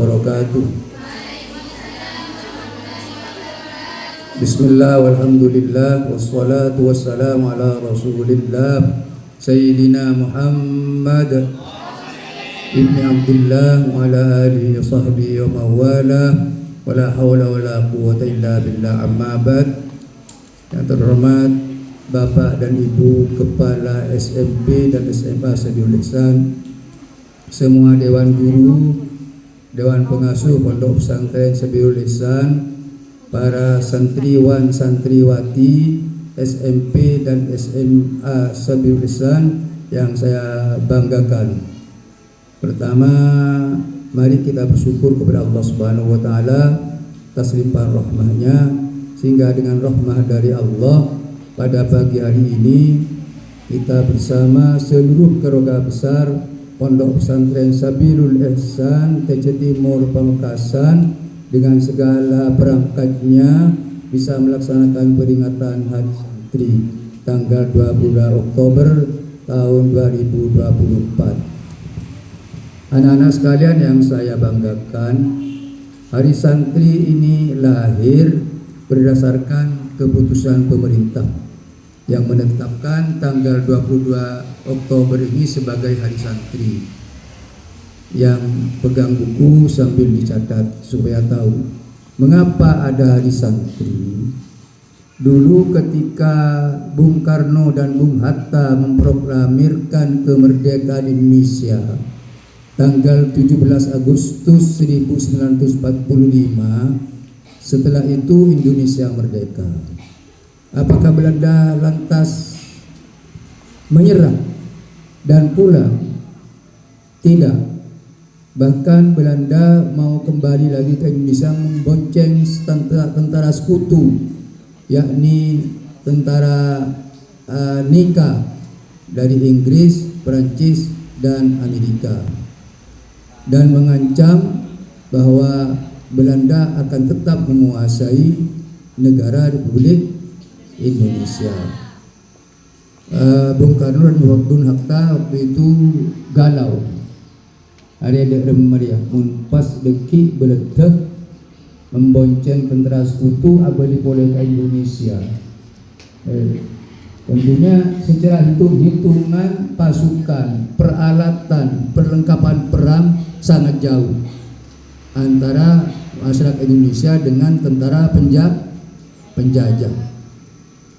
wabarakatuh. Bismillah walhamdulillah wassalatu wassalamu ala rasulillah Sayyidina Muhammad ibni Abdullah wa ala alihi wa sahbihi wa mawala wa la hawla wa la quwwata illa billah, amma ba'd. Yang terhormat Bapak dan Ibu Kepala SMP dan SMA Sabiul Ihsan, semua Dewan Guru, Dewan Pengasuh Pondok Pesantren Sabiul Ihsan, para santriwan santriwati SMP dan SMA Sabiul Ihsan yang saya banggakan. Pertama, mari kita bersyukur kepada Allah Subhanahu wa taala atas limpahan rahmahnya, sehingga dengan rahmah dari Allah pada pagi hari ini kita bersama seluruh keluarga besar Pondok Pesantren Sabiul Ihsan TC Timur Pamekasan dengan segala perangkatnya bisa melaksanakan peringatan Hari Santri tanggal 20 Oktober tahun 2024. Anak-anak sekalian yang saya banggakan, Hari Santri ini lahir berdasarkan keputusan pemerintah yang menetapkan tanggal 22 Oktober ini sebagai Hari Santri. Yang pegang buku sambil dicatat supaya tahu mengapa ada Hari Santri. Dulu ketika Bung Karno dan Bung Hatta memproklamirkan kemerdekaan Indonesia tanggal 17 Agustus 1945, setelah itu Indonesia merdeka. Apakah Belanda lantas menyerah dan pulang? Tidak. Bahkan Belanda mau kembali lagi ke Indonesia membonceng tentara sekutu, yakni tentara Nika dari Inggris, Perancis, dan Amerika, dan mengancam bahwa Belanda akan tetap menguasai negara Republik Indonesia. Bung Karno dan Bung Hatta waktu itu galau. Ada remaja munpas deki beletek membonceng tentara sekutu abadi boleh ke Indonesia. Tentunya secara hitungan pasukan, peralatan, perlengkapan perang sangat jauh antara masyarakat Indonesia dengan tentara penjajah.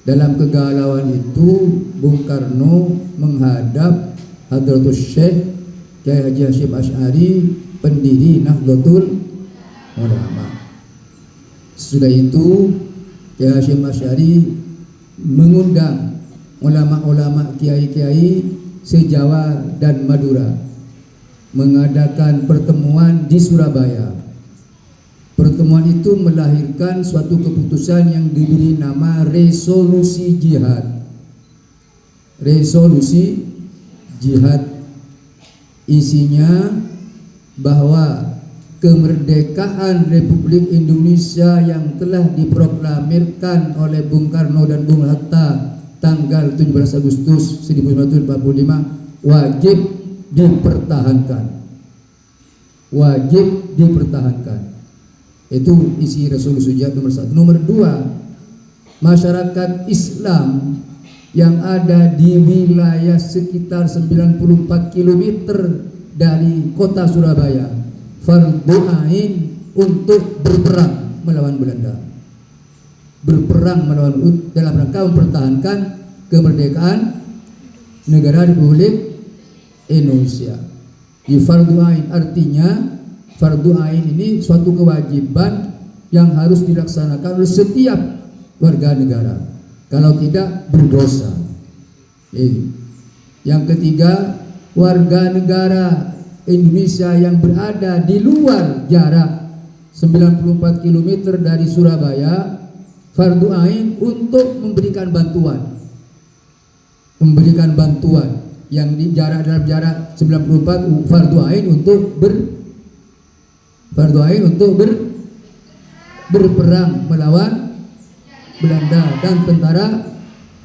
Dalam kegalauan itu Bung Karno menghadap Hadratus Syekh Kiai Haji Hasyim Asy'ari, pendiri Nahdlatul Ulama. Sudah itu Kiai Hasyim Asy'ari mengundang ulama-ulama kiai-kiai se-Jawa dan Madura mengadakan pertemuan di Surabaya. Pertemuan itu melahirkan suatu keputusan yang diberi nama Resolusi Jihad. Resolusi Jihad isinya bahwa kemerdekaan Republik Indonesia yang telah diproklamirkan oleh Bung Karno dan Bung Hatta tanggal 17 Agustus 1945 wajib dipertahankan. Wajib dipertahankan. Itu isi resolusi jihad nomor 1. Nomor 2, masyarakat Islam yang ada di wilayah sekitar 94 km dari kota Surabaya fardhu ain untuk berperang melawan Belanda. Berperang melawan dalam rangka mempertahankan kemerdekaan negara Republik Indonesia. Di fardhu ain artinya fardhu ain ini suatu kewajiban yang harus dilaksanakan oleh setiap warga negara. Kalau tidak berdosa. Yang ketiga, warga negara Indonesia yang berada di luar jarak 94 km dari Surabaya fardhu ain untuk memberikan bantuan. Memberikan bantuan yang di dalam jarak 94 fardhu ain untuk berperang melawan Belanda dan tentara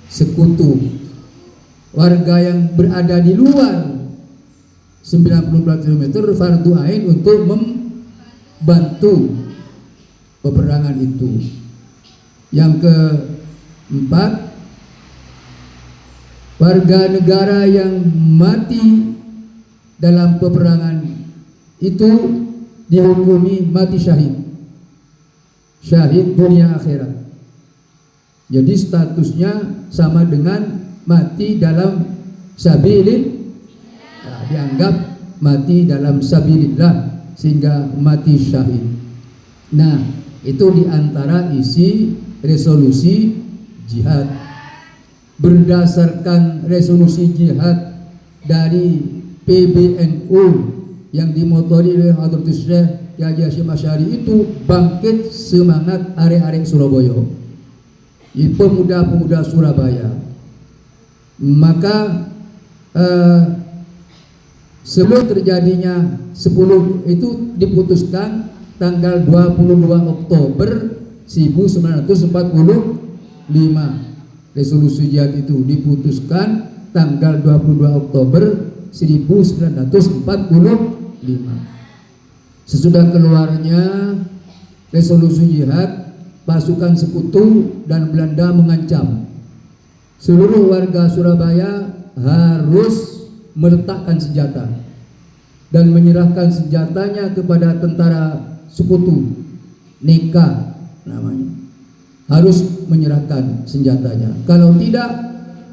sekutu. Warga yang berada di luar 94 km fardhu ain untuk bantu peperangan itu. Yang keempat, warga negara yang mati dalam peperangan itu dihukumi mati syahid, syahid dunia akhirat. Jadi statusnya sama dengan mati dalam sabilillah, dianggap mati dalam sabilillah sehingga mati syahid. Nah, itu diantara isi resolusi jihad. Berdasarkan resolusi jihad dari PBNU yang dimotori oleh Hadratus Syekh Kiai Hasyim Asy'ari itu bangkit semangat arek-arek Surabaya, pemuda-pemuda Surabaya. Maka sebelum terjadinya 10 itu diputuskan tanggal 22 Oktober 1945. Resolusi jihad itu diputuskan tanggal 22 Oktober 1945. Sesudah keluarnya resolusi jihad, pasukan Sekutu dan Belanda mengancam seluruh warga Surabaya harus meletakkan senjata dan menyerahkan senjatanya kepada tentara Sekutu. Nikah namanya, harus menyerahkan senjatanya. Kalau tidak,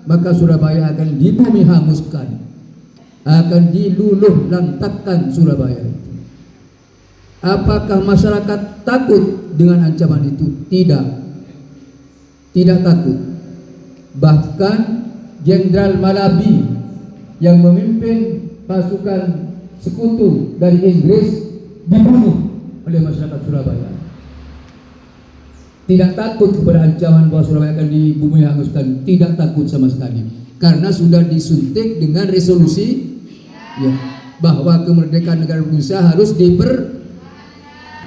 maka Surabaya akan dibumi hanguskan, akan diluluh lantakkan Surabaya itu. Apakah masyarakat takut dengan ancaman itu? Tidak, tidak takut. Bahkan Jenderal Malabi yang memimpin pasukan Sekutu dari Inggris dibunuh oleh masyarakat Surabaya. Tidak takut kepada ancaman bahwa Surabaya akan dibumi hanguskan, tidak takut sama sekali, karena sudah disuntik dengan resolusi ya, bahwa kemerdekaan negara Indonesia harus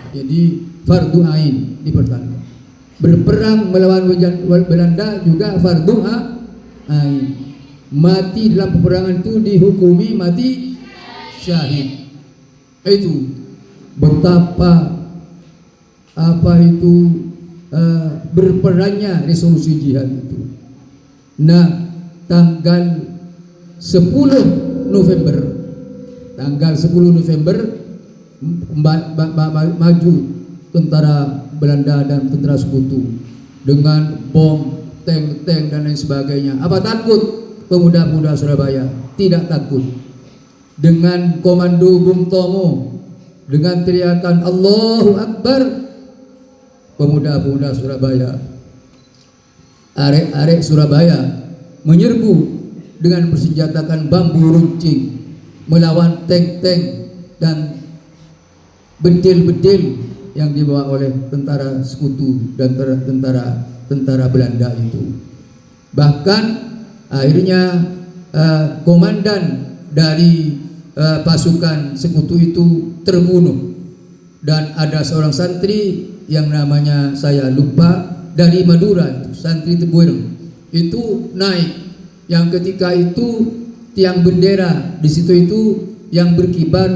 jadi fardu ain, dipertahankan. Berperang melawan Belanda juga fardu ain. Mati dalam peperangan itu dihukumi mati syahid. Itu betapa berperannya resolusi jihad itu. Nah, tanggal 10 November maju tentara Belanda dan tentara Sekutu dengan bom, tank dan lain sebagainya. Apa takut pemuda-pemuda Surabaya? Tidak takut. Dengan komando Bung Tomo, dengan teriakan Allahu Akbar, pemuda-pemuda Surabaya, arek-arek Surabaya menyerbu dengan bersenjatakan bambu runcing melawan tank-tank dan bedil-bedil yang dibawa oleh tentara Sekutu dan tentara Belanda itu. Bahkan akhirnya komandan dari pasukan Sekutu itu terbunuh, dan ada seorang santri yang namanya saya lupa dari Madura, itu santri Teguireng, itu naik, yang ketika itu tiang bendera di situ itu yang berkibar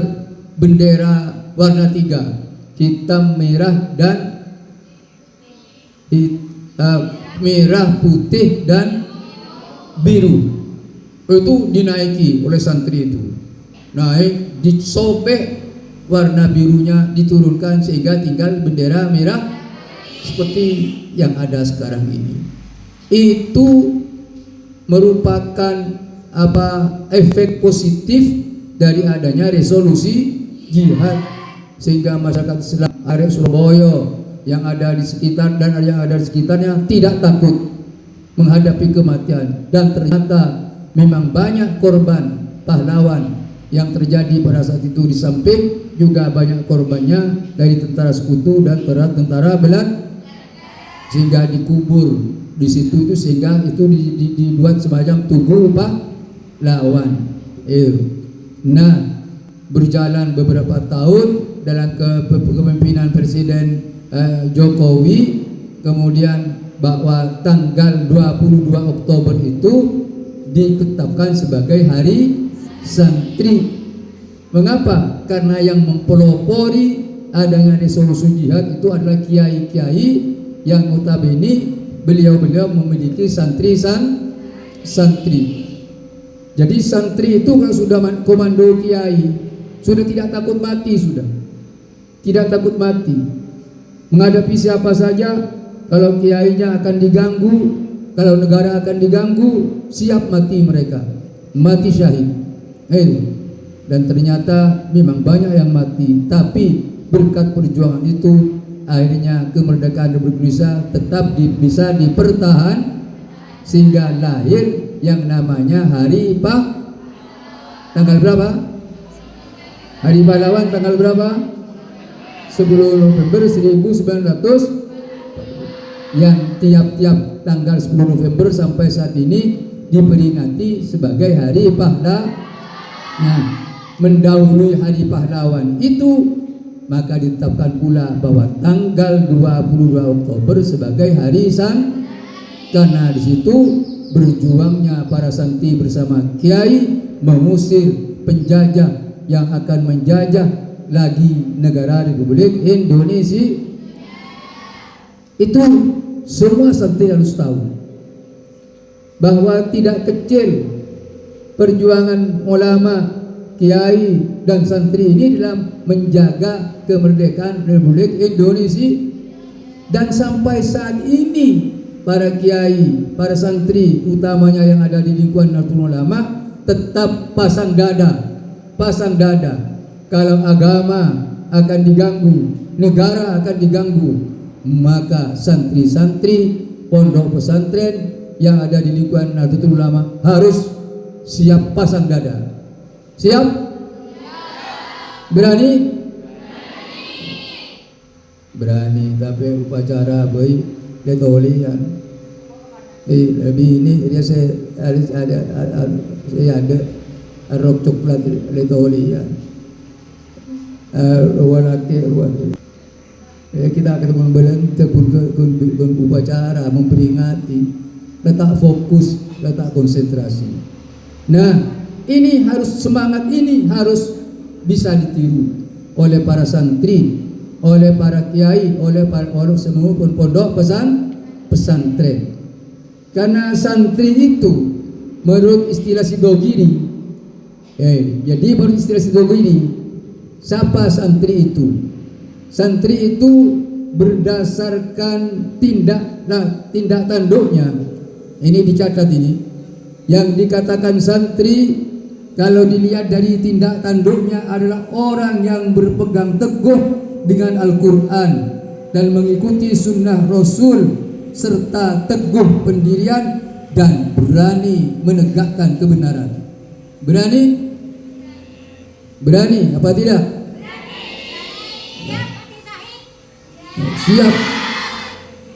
bendera warna 3, hitam, merah dan merah, putih dan biru. Itu dinaiki oleh santri itu, naik, disobek, warna birunya diturunkan sehingga tinggal bendera merah seperti yang ada sekarang ini. Itu merupakan efek positif dari adanya resolusi jihad, sehingga masyarakat Islam area Surabaya yang ada di sekitar dan yang ada di sekitarnya tidak takut menghadapi kematian. Dan ternyata memang banyak korban pahlawan yang terjadi pada saat itu, di samping juga banyak korbannya dari tentara Sekutu dan tentara Belanda, sehingga dikubur di situ itu, sehingga itu dibuat semacam tugu pahlawan. Nah, berjalan beberapa tahun dalam kepemimpinan Presiden Jokowi, kemudian bahwa tanggal 22 Oktober itu ditetapkan sebagai hari santri. Mengapa? Karena yang mempelopori adanya resolusi jihad itu adalah kiai-kiai yang notabene beliau-beliau memiliki santri. Jadi santri itu kalau sudah komando kiai sudah tidak takut mati, sudah tidak takut mati menghadapi siapa saja. Kalau kiainya akan diganggu, kalau negara akan diganggu, siap mati mereka, mati syahid. Dan ternyata memang banyak yang mati, tapi berkat perjuangan itu akhirnya kemerdekaan Republik Indonesia tetap bisa dipertahan sehingga lahir yang namanya Hari tanggal berapa? Hari Pahlawan tanggal berapa? 10 November 1900, yang tiap-tiap tanggal 10 November sampai saat ini diperingati sebagai Hari Pahlawan. Nah, mendahului Hari Pahlawan itu maka ditetapkan pula bahwa tanggal 22 Oktober sebagai Hari karena di situ berjuangnya para santri bersama kiai mengusir penjajah yang akan menjajah lagi negara Republik Indonesia. Itu semua santri harus tahu bahwa tidak kecil perjuangan ulama, kiai dan santri ini dalam menjaga kemerdekaan Republik Indonesia. Dan sampai saat ini para kiai, para santri utamanya yang ada di lingkungan Nahdlatul Ulama tetap pasang dada kalau agama akan diganggu, negara akan diganggu, maka santri-santri pondok pesantren yang ada di lingkungan Nahdlatul Ulama harus siap pasang dada. Siap? Berani? Berani, tapi upacara bayi letolian. Lebih ini dia saya ada rok coklat letolian. Kita akan membelantai pun upacara memperingati, letak fokus, letak konsentrasi. Nah, ini harus semangat ini harus bisa ditiru oleh para santri, oleh para kiai, oleh semua pondok pesantren. Karena santri itu menurut istilah Sidogiri, jadi menurut istilah Sidogiri, siapa santri itu? Santri itu berdasarkan tindak tanduknya. Ini dicatat ini. Yang dikatakan santri kalau dilihat dari tindak tanduknya adalah orang yang berpegang teguh dengan Al-Quran dan mengikuti sunnah Rasul serta teguh pendirian dan berani menegakkan kebenaran. Berani? Berani apa tidak? Siap.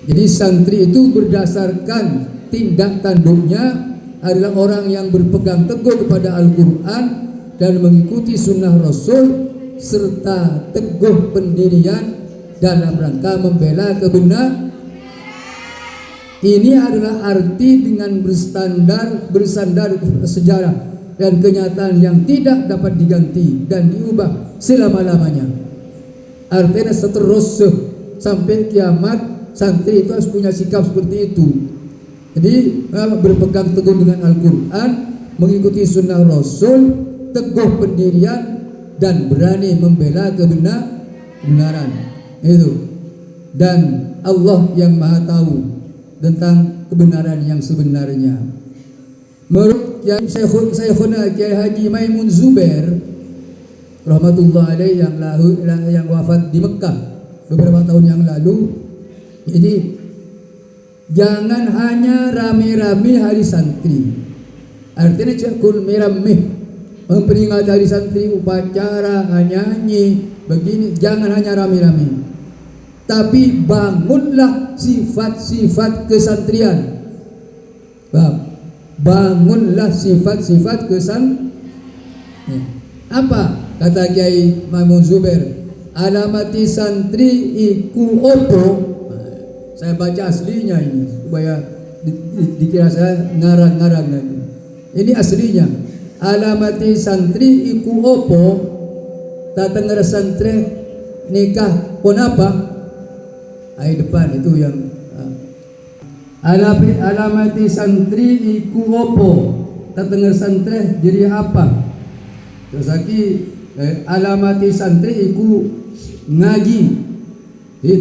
Jadi santri itu berdasarkan tindak tanduknya adalah orang yang berpegang teguh kepada Al-Quran dan mengikuti sunnah Rasul serta teguh pendirian dalam rangka membela kebenaran. Ini adalah arti dengan bersandar sejarah dan kenyataan yang tidak dapat diganti dan diubah selama-lamanya. Artinya seterusnya sampai kiamat santri itu harus punya sikap seperti itu. Jadi berpegang teguh dengan Al-Quran, mengikuti sunnah Rasul, teguh pendirian dan berani membela kebenaran. Itu. Dan Allah yang Maha Tahu tentang kebenaran yang sebenarnya. Menurut Syekhuna Kiai Haji Maimun Zubair rahmatullah alaih yang wafat di Mekah beberapa tahun yang lalu. Jadi jangan hanya rame-rame hari santri. Artinya cekul merameh memperingati hari santri, upacara, nyanyi, begini. Jangan hanya rame-rame, tapi bangunlah sifat-sifat kesantrian. Bangunlah sifat-sifat apa kata Kiai Maimun Zubair? Alamati santri iku opo. Saya baca aslinya ini supaya dikira saya ngarang-ngarang nanti. Ini aslinya. Alamati santri iku opo. Tatengara santri nikah pun apa? Ayat depan itu yang alamati santri iku opo, tatenger santri jadi apa? Terus lagi alamati santri iku ngaji. Jadi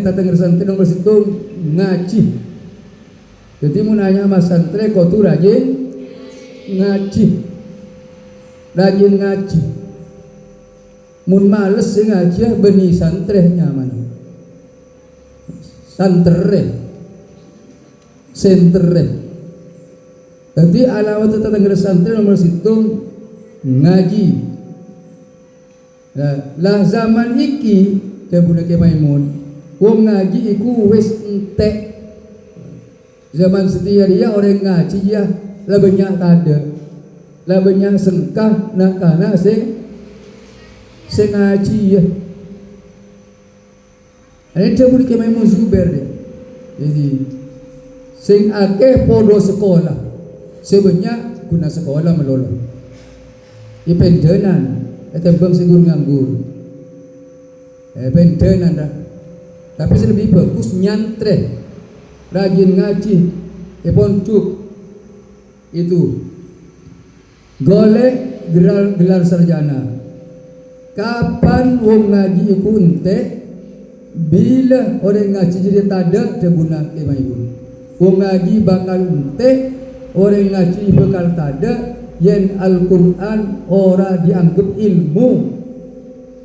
tatenger santri nomor situ ngaji. Jadi mau nanya mas santri kau tuh rajin ngaji, rajin ngaji. Mun males sih ngaji beni santri nyaman. Sentre. Jadi alamat tatenger santri nomor situ ngaji. Lah zaman iki Jabuna ke Maimun wong ngaji iku wis entek. Zaman setia dia orang ngaji ya lah banyak tada, lah banyak sengkah nak kana se ngaji ya. Ini Jabuna ke Maimun Zubair dia. Jadi sing akeh podo sekolah sebanyak guna sekolah melolo ipendenan etembang sigur nganggur pendenan dah. Tapi lebih bagus nyantre rajin ngaji cuk itu golek gelar sarjana. Kapan wong ngaji iku ente bila orang ngaji jadi tada teguna kemaiun. Wong ngaji bakal ente, orang ngaji bakal tada, yen Al-Quran ora dianggap ilmu.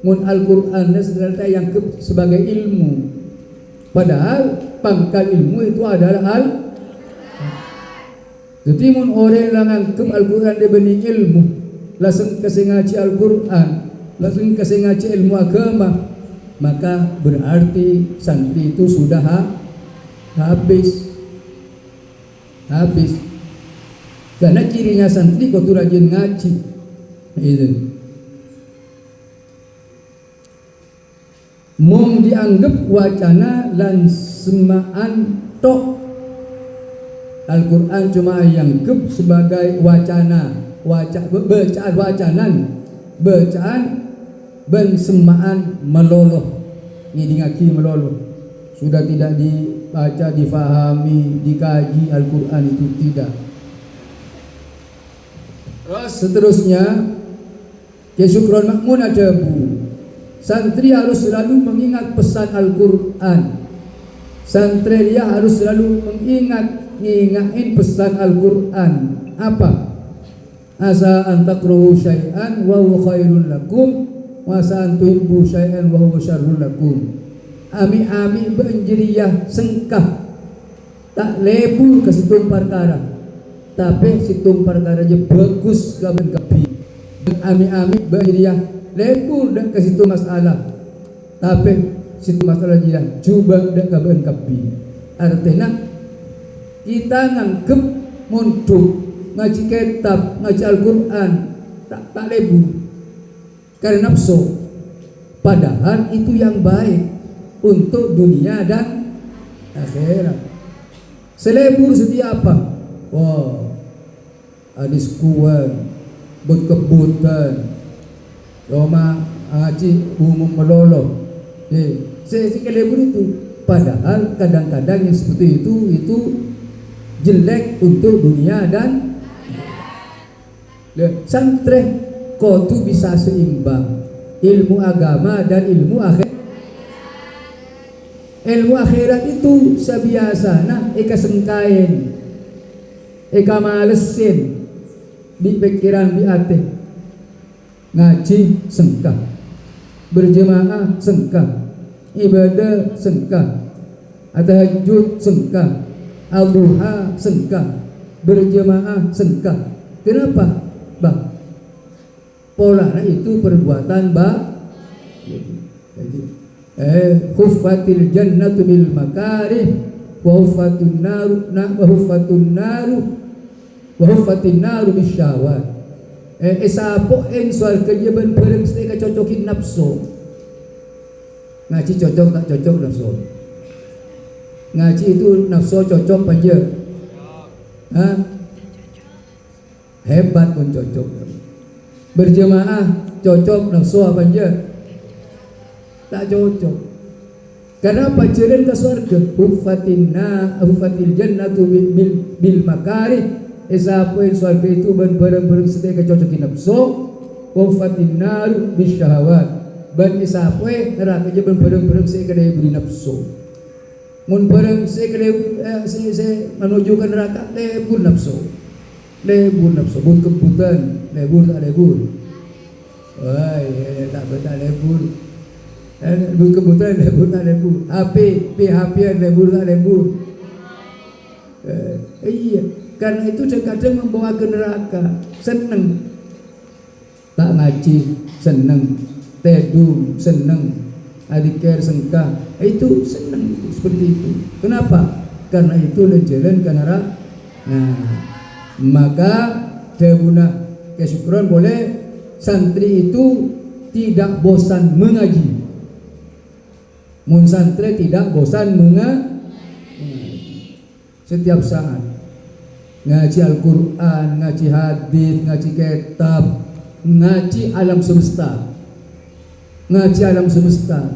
Mun Al-Quran segala dianggap sebagai ilmu. Padahal pangkal ilmu itu adalah jadi mun orang yang anggap Al-Quran dia benih ilmu, langsung kasih ngaji Al-Quran, langsung kasih ngaji ilmu agama, maka berarti santri itu sudah habis. Karena cirinya santri kau tuh rajin ngaji itu. Mung dianggap wacana lan semaan tok. Al-Quran cuma dianggap sebagai bacaan ben semaan meloloh. Ini ngaji meloloh. Sudah tidak dibaca, difahami, dikaji Al-Quran itu tidak. Terus seterusnya Syukron Makmun ada santri harus selalu mengingat pesan Al-Quran. Santri dia harus selalu ngingatin pesan Al-Quran. Apa? Asa antakruhu syai'an wa huwa khairul lakum wa asa antuhibbu syai'an wa huwa syarrul lakum. Ami-ami benjeriyah sengkah tak lebur ke situng perkara, tapi situng perkara aja bagus gaben kepi. Ami-ami benjeriyah lebur dan ke situ masalah, tapi situ masalah dia coba dan gaben kepi. Artinya kita nganggep muntuk ngaji kitab, ngaji Al-Quran tak lebur karena nafsu, padahal itu yang baik untuk dunia dan akhirat. Selebur setia apa? Wah, hadis kuan, buat kebutan, cuma ngaji umum melolo. Selebur itu, padahal kadang-kadang yang seperti itu jelek untuk dunia dan santri kau tu bisa seimbang ilmu agama dan ilmu akhirat. Ilmu akhirat itu sebiasa eka sengkain, eka malesin di pikiran di hati. Ngaji sengkah, berjemaah sengkah, ibadah sengkah, tahajud sengkah, al-duha sengkah, berjemaah sengkah. Kenapa? Pola itu perbuatan khuffatil jannatu bil makarih wa huffatun naru bisyawat. Sapo en soal kejaban bareng stika cocokin nafsu. Ngaji cocok tak cocok nafsu. Ngaji itu nafsu cocok aja. Hebat pun cocok. Berjemaah cocok nafsu apa aja. Tak cocok. Kenapa jalan ke surga? Hufatil jannatu bil makarih. Siapa yang surga itu barang-barang setia kecocokin nafsu. Hufatil naru bis syahawat. Dan siapa neraka je barang-barang setia kedai beri nafsu. Mun barang setia menuju ke neraka lebur nafsu. Bun kebutan, lebur tak lebur. Wah, tak lebur. Bun kebutan lebur tak lebur. HP-an lebur tak lebur. Iya, karena itu terkadang membawa ke neraka. Seneng tak ngaji, seneng tedu, seneng adikir sengkang, itu seneng itu, seperti itu. Kenapa? Karena itu jalan ke neraka. Nah, maka debuna kesyukuran boleh santri itu tidak bosan mengaji. Mun santri tidak bosan mengaji setiap saat, ngaji Al-Quran, ngaji hadis, ngaji kitab, ngaji alam semesta,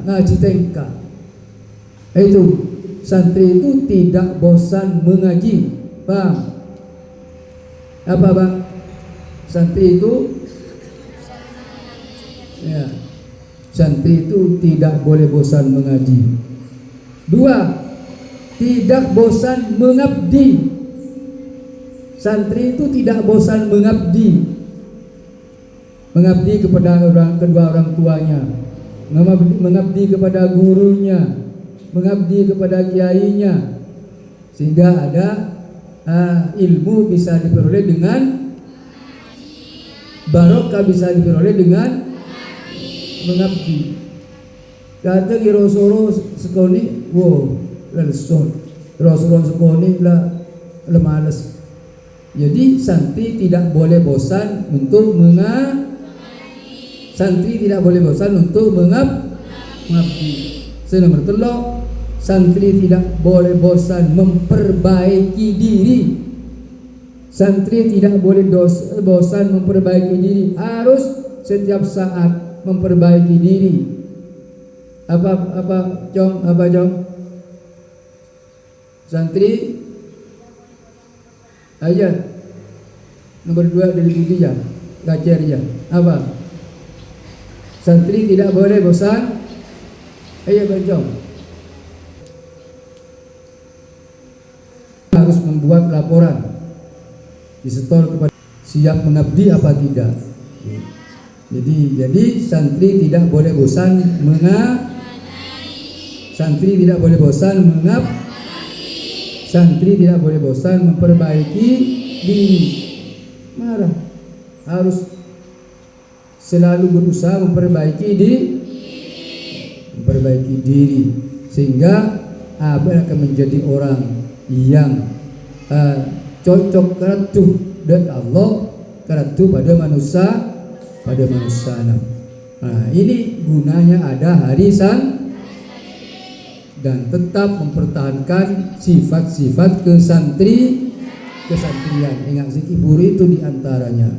ngaji tengka. Itu santri itu tidak bosan mengaji. Paham? Apa bang? Santri itu ya, santri itu tidak boleh bosan mengaji. 2, tidak bosan mengabdi. Santri itu tidak bosan mengabdi kepada kedua orang tuanya, mengabdi kepada gurunya, mengabdi kepada kiainya, sehingga ada ilmu bisa diperoleh dengan barokah, bisa diperoleh dengan mengabdi. Kata Rasulullah sekoni, wow, lelson. Rasulullah sekoni lah malas. Jadi santri tidak boleh bosan untuk mengabdi. Nomor 3, santri tidak boleh bosan memperbaiki diri. Santri tidak boleh bosan memperbaiki diri, harus setiap saat memperbaiki diri. Apa Jong? Santri aja. Nomor 2 dari budi ya, gacer ya. Apa? Santri tidak boleh bosan. Ayo Jong. Harus membuat laporan, disetor kepada siap mengabdi apa tidak. Jadi santri tidak boleh bosan santri tidak boleh bosan memperbaiki diri. Harus selalu berusaha memperbaiki diri sehingga akan menjadi orang yang cocok karatu dan Allah karatu pada manusia. Nah, ini gunanya ada harisan dan tetap mempertahankan sifat-sifat kesantrian. Ingat zikir itu diantaranya.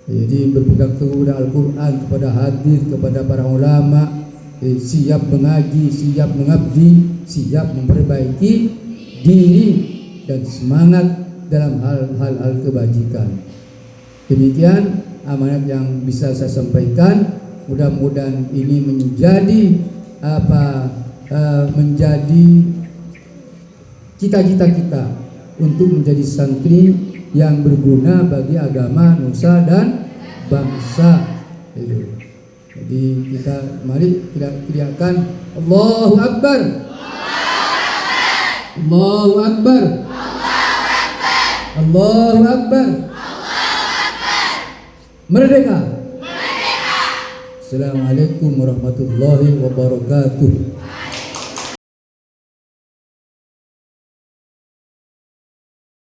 Jadi berpegang teguh kepada Al-Quran, kepada hadis, kepada para ulama, siap mengaji, siap mengabdi, siap memperbaiki diri dan semangat dalam hal-hal kebajikan. Demikian amanat yang bisa saya sampaikan. Mudah-mudahan ini menjadi menjadi cita-cita kita untuk menjadi santri yang berguna bagi agama, nusa dan bangsa. Jadi mari kita teriakan Allahu Akbar. Allahu Akbar. Allahu Akbar. Merdeka. Assalamualaikum warahmatullahi wabarakatuh.